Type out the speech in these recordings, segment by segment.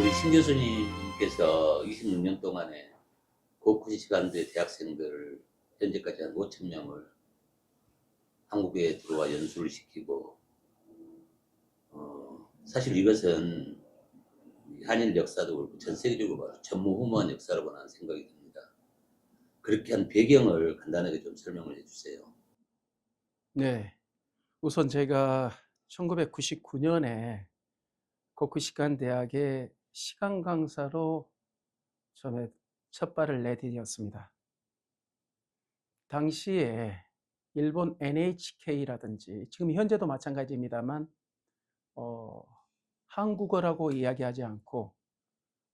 우리 신 교수님께서 26년 동안에 고쿠시 시간대 대학생들을 현재까지 한 5천 명을 한국에 들어와 연수를 시키고, 사실 이것은 한일 역사도 그렇고 전 세계적으로 봐도 전무후무한 역사라고 나는 생각이 듭니다. 그렇게 한 배경을 간단하게 좀 설명을 해주세요. 네. 우선 제가 1999년에 고쿠시칸 대학의 시간 강사로 처음에 첫 발을 내디뎠습니다. 당시에 일본 NHK라든지 지금 현재도 마찬가지입니다만 한국어라고 이야기하지 않고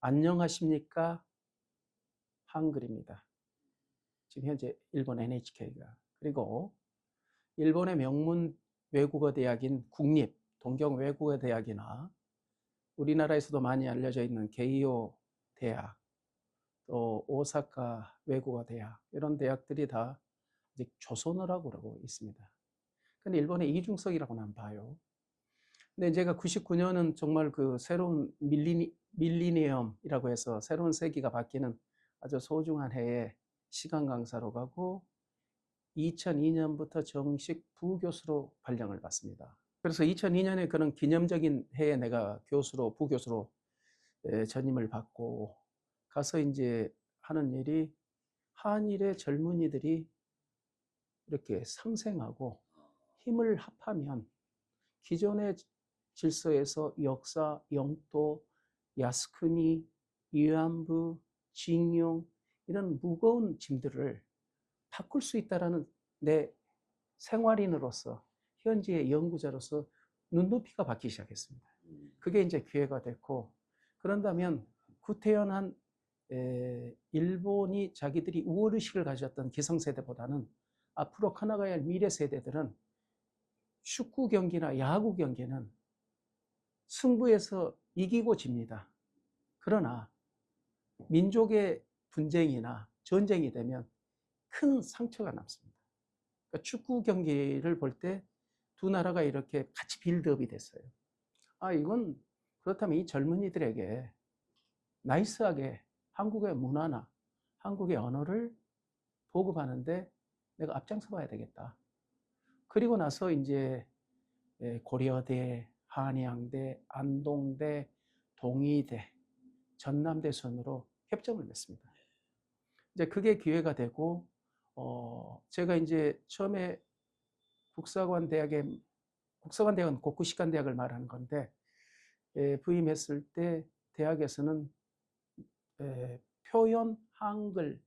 안녕하십니까 한글입니다. 지금 현재 일본 NHK가. 그리고 일본의 명문 외국어 대학인 국립 동경 외국어 대학이나 우리나라에서도 많이 알려져 있는 게이오 대학, 또 오사카 외국어 대학, 이런 대학들이 다 이제 조선어라고 그러고 있습니다. 근데 일본의 이중성이라고 난 봐요. 근데 제가 99년은 정말 그 새로운 밀리니엄이라고 해서 새로운 세기가 바뀌는 아주 소중한 해에 시간 강사로 가고 2002년부터 정식 부교수로 발령을 받습니다. 그래서 2002년에 그런 기념적인 해에 내가 교수로, 부교수로 전임을 받고 가서 이제 하는 일이 한일의 젊은이들이 이렇게 상생하고 힘을 합하면 기존의 질서에서 역사, 영토, 야스쿠니, 위안부, 징용 이런 무거운 짐들을 바꿀 수 있다라는 내 생활인으로서 현지의 연구자로서 눈높이가 바뀌기 시작했습니다. 그게 이제 기회가 됐고, 그런다면 구태연한 일본이 자기들이 우월의식을 가졌던 기성세대보다는 앞으로 커나가야 할 미래 세대들은 축구 경기나 야구 경기는 승부에서 이기고 집니다. 그러나 민족의 분쟁이나 전쟁이 되면 큰 상처가 남습니다. 그러니까 축구 경기를 볼 때 두 나라가 이렇게 같이 빌드업이 됐어요. 이건 그렇다면 이 젊은이들에게 나이스하게 한국의 문화나 한국의 언어를 보급하는데 내가 앞장서 봐야 되겠다. 그리고 나서 이제 고려대, 한양대, 안동대, 동의대, 전남대 순으로 협정을 맺습니다. 이제 그게 기회가 되고, 제가 이제 처음에 국사관 대학은 고쿠시칸 대학을 말하는 건데, 부임했을 때 대학에서는 표현 한글어라고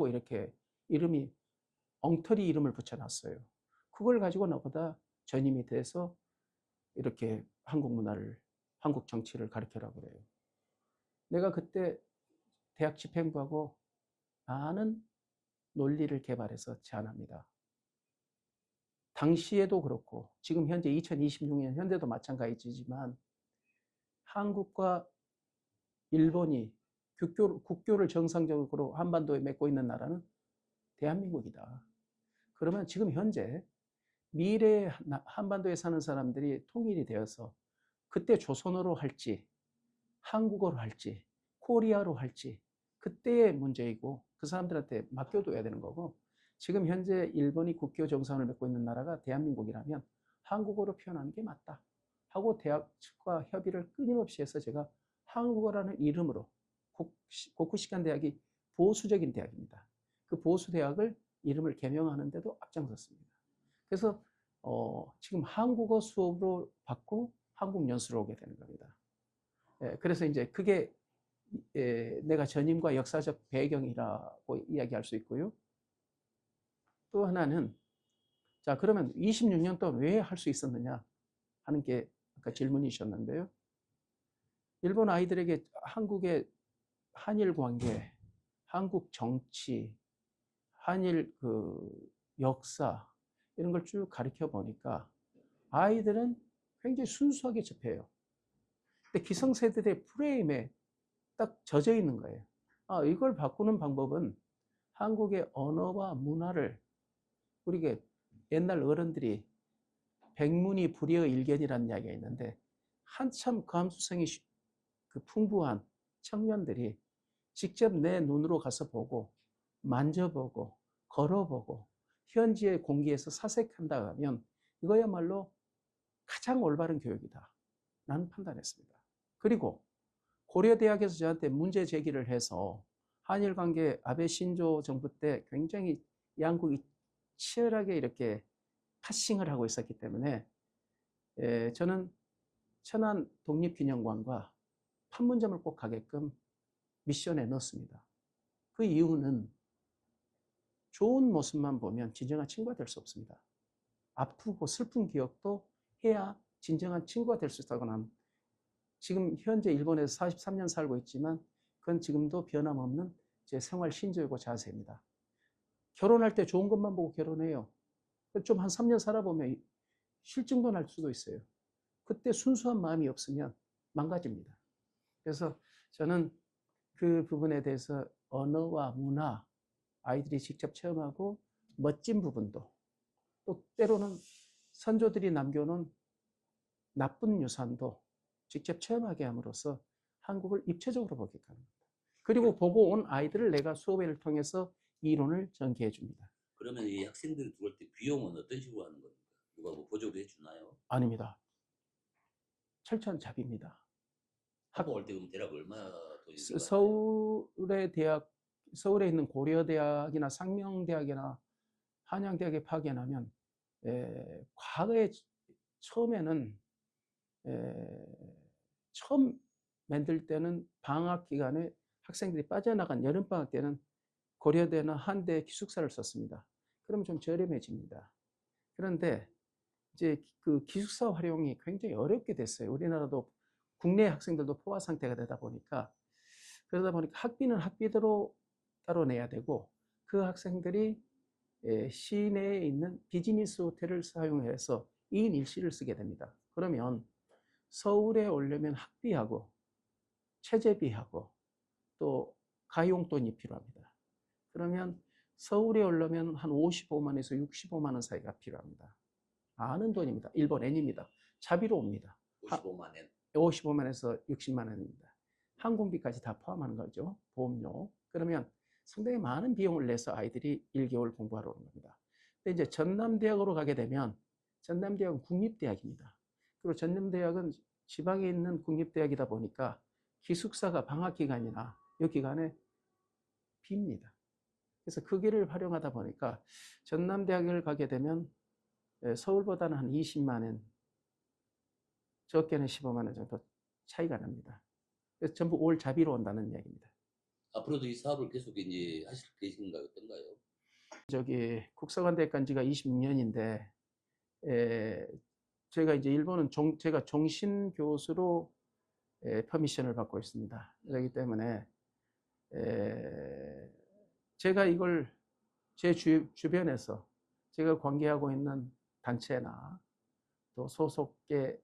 이렇게 이름이 엉터리 이름을 붙여놨어요. 그걸 가지고 너보다 전임이 돼서 이렇게 한국 문화를, 한국 정치를 가르쳐라고 그래요. 내가 그때 대학 집행부하고 많은 논리를 개발해서 제안합니다. 당시에도 그렇고 지금 현재 2026년 현재도 마찬가지지만 한국과 일본이 국교를 정상적으로 한반도에 맺고 있는 나라는 대한민국이다. 그러면 지금 현재 미래 한반도에 사는 사람들이 통일이 되어서 그때 조선어로 할지 한국어로 할지 코리아로 할지 그때의 문제이고 그 사람들한테 맡겨둬야 되는 거고, 지금 현재 일본이 국교 정상을 맺고 있는 나라가 대한민국이라면 한국어로 표현하는 게 맞다 하고 대학 측과 협의를 끊임없이 해서 제가 한국어라는 이름으로 고쿠시칸 대학이 보수적인 대학입니다. 그 보수 대학을 이름을 개명하는데도 앞장섰습니다. 그래서 지금 한국어 수업으로 받고 한국 연수로 오게 되는 겁니다. 그래서 이제 그게 내가 전임과 역사적 배경이라고 이야기할 수 있고요. 또 하나는, 자, 그러면 26년 동안 왜 할 수 있었느냐 하는 게 아까 질문이셨는데요. 일본 아이들에게 한국의 한일 관계, 한국 정치, 한일 역사 이런 걸 쭉 가르쳐 보니까 아이들은 굉장히 순수하게 접해요. 근데 기성세대의 프레임에 딱 젖어 있는 거예요. 이걸 바꾸는 방법은 한국의 언어와 문화를, 우리가 옛날 어른들이 백문이 불여일견이라는 이야기가 있는데 한참 감수성이 그 풍부한 청년들이 직접 내 눈으로 가서 보고 만져보고 걸어보고 현지의 공기에서 사색한다 하면 이거야말로 가장 올바른 교육이다. 나는 판단했습니다. 그리고 고려대학에서 저한테 문제 제기를 해서 한일 관계 아베 신조 정부 때 굉장히 양국이 치열하게 이렇게 파싱을 하고 있었기 때문에 저는 천안 독립기념관과 판문점을 꼭 가게끔 미션에 넣었습니다. 그 이유는 좋은 모습만 보면 진정한 친구가 될 수 없습니다. 아프고 슬픈 기억도 해야 진정한 친구가 될 수 있다고 나는 지금 현재 일본에서 43년 살고 있지만 그건 지금도 변함없는 제 생활 신조이고 자세입니다. 결혼할 때 좋은 것만 보고 결혼해요. 좀 한 3년 살아보면 실증도 날 수도 있어요. 그때 순수한 마음이 없으면 망가집니다. 그래서 저는 그 부분에 대해서 언어와 문화, 아이들이 직접 체험하고 멋진 부분도 또 때로는 선조들이 남겨놓은 나쁜 유산도 직접 체험하게 함으로써 한국을 입체적으로 보게끔 합니다. 그리고 보고 온 아이들을 내가 수업회를 통해서 이론을 전개해 줍니다. 그러면 이 학생들이 들어올 때 비용은 어떤 식으로 하는 겁니까? 누가 뭐 보조를 해주나요? 아닙니다. 철저한 자비입니다. 학원 올 때 그럼 대략 얼마 돈이 들어가나요? 서울에 있는 고려대학이나 상명대학이나 한양대학에 파견하면 과거에 처음에는 처음 만들 때는 방학 기간에 학생들이 빠져나간 여름방학 때는 고려대나 한대 기숙사를 썼습니다. 그럼 좀 저렴해집니다. 그런데 이제 그 기숙사 활용이 굉장히 어렵게 됐어요. 우리나라도 국내 학생들도 포화 상태가 되다 보니까 그러다 보니까 학비는 학비대로 따로 내야 되고 그 학생들이 시내에 있는 비즈니스 호텔을 사용해서 2인 1실을 쓰게 됩니다. 그러면 서울에 오려면 학비하고 체재비하고 또 가용돈이 필요합니다. 그러면 서울에 오려면 한 55만에서 65만 원 사이가 필요합니다. 아는 돈입니다. 일본 엔입니다. 자비로 옵니다. 55만 엔. 55만에서 60만 원입니다. 항공비까지 다 포함하는 거죠. 보험료. 그러면 상당히 많은 비용을 내서 아이들이 1개월 공부하러 오는 겁니다. 근데 이제 전남대학으로 가게 되면 전남대학은 국립대학입니다. 그리고 전남대학은 지방에 있는 국립대학이다 보니까 기숙사가 방학 기간이나 이 기간에 빕니다. 그래서 그 길을 활용하다 보니까 전남대학을 가게 되면 서울보다는 한 20만 원, 적게는 15만 원 정도 차이가 납니다. 그래서 전부 올 자비로 온다는 이야기입니다. 앞으로도 이 사업을 계속 이제 하실 계신가요? 어떤가요? 국사관 대학간 지가 26년인데, 제가 이제 일본은 제가 종신 교수로 퍼미션을 받고 있습니다. 그렇기 때문에, 제가 이걸 제 주변에서 제가 관계하고 있는 단체나 또 소속계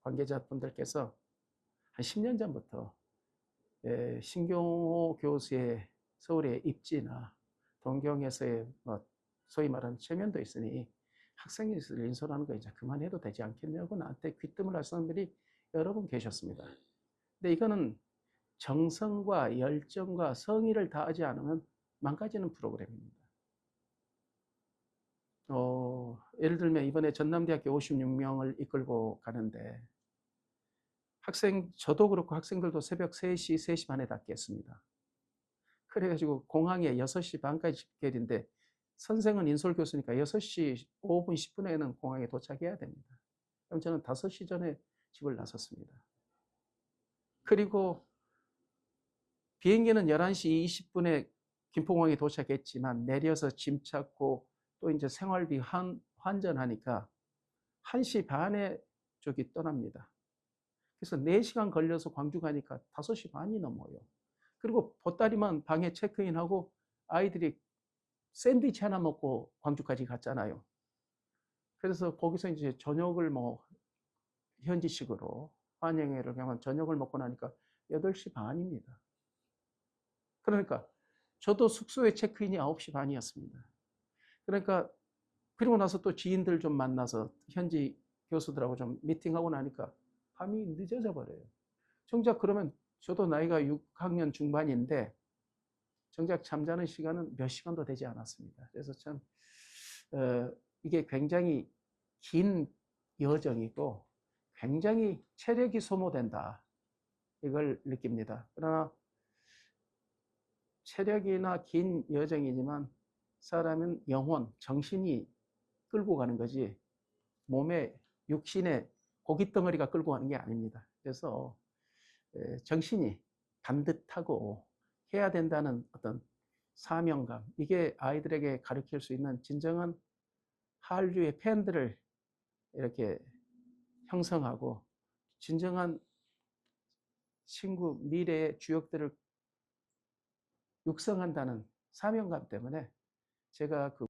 관계자분들께서 한 10년 전부터 신경호 교수의 서울의 입지나 동경에서의 뭐 소위 말하는 체면도 있으니 학생이 인솔하는 거 이제 그만해도 되지 않겠냐고 나한테 귀뜸을 하시는 분들이 여러 분 계셨습니다. 근데 이거는 정성과 열정과 성의를 다하지 않으면 망가지는 프로그램입니다. 예를 들면 이번에 전남대학교 56명을 이끌고 가는데 저도 그렇고 학생들도 새벽 3시, 3시 반에 다 깼습니다. 그래가지고 공항에 6시 반까지 집결인데 선생은 인솔 교수니까 6시 5분, 10분에는 공항에 도착해야 됩니다. 그럼 저는 5시 전에 집을 나섰습니다. 그리고 비행기는 11시 20분에 김포공항에 도착했지만 내려서 짐 찾고 또 이제 생활비 환전하니까 1시 반에 저기 떠납니다. 그래서 4시간 걸려서 광주 가니까 5시 반이 넘어요. 그리고 보따리만 방에 체크인하고 아이들이 샌드위치 하나 먹고 광주까지 갔잖아요. 그래서 거기서 이제 저녁을 뭐 현지식으로 환영회를 하면 저녁을 먹고 나니까 8시 반입니다. 그러니까 저도 숙소에 체크인이 9시 반이었습니다. 그러니까 그리고 나서 또 지인들 좀 만나서 현지 교수들하고 좀 미팅하고 나니까 밤이 늦어져 버려요. 정작 그러면 저도 나이가 6학년 중반인데 정작 잠자는 시간은 몇 시간도 되지 않았습니다. 그래서 참 이게 굉장히 긴 여정이고 굉장히 체력이 소모된다. 이걸 느낍니다. 그러나 체력이나 긴 여정이지만 사람은 영혼, 정신이 끌고 가는 거지 몸의 육신의 고깃덩어리가 끌고 가는 게 아닙니다. 그래서 정신이 반듯하고 해야 된다는 어떤 사명감, 이게 아이들에게 가르칠 수 있는 진정한 한류의 팬들을 이렇게 형성하고 진정한 친구, 미래의 주역들을 육성한다는 사명감 때문에 제가 그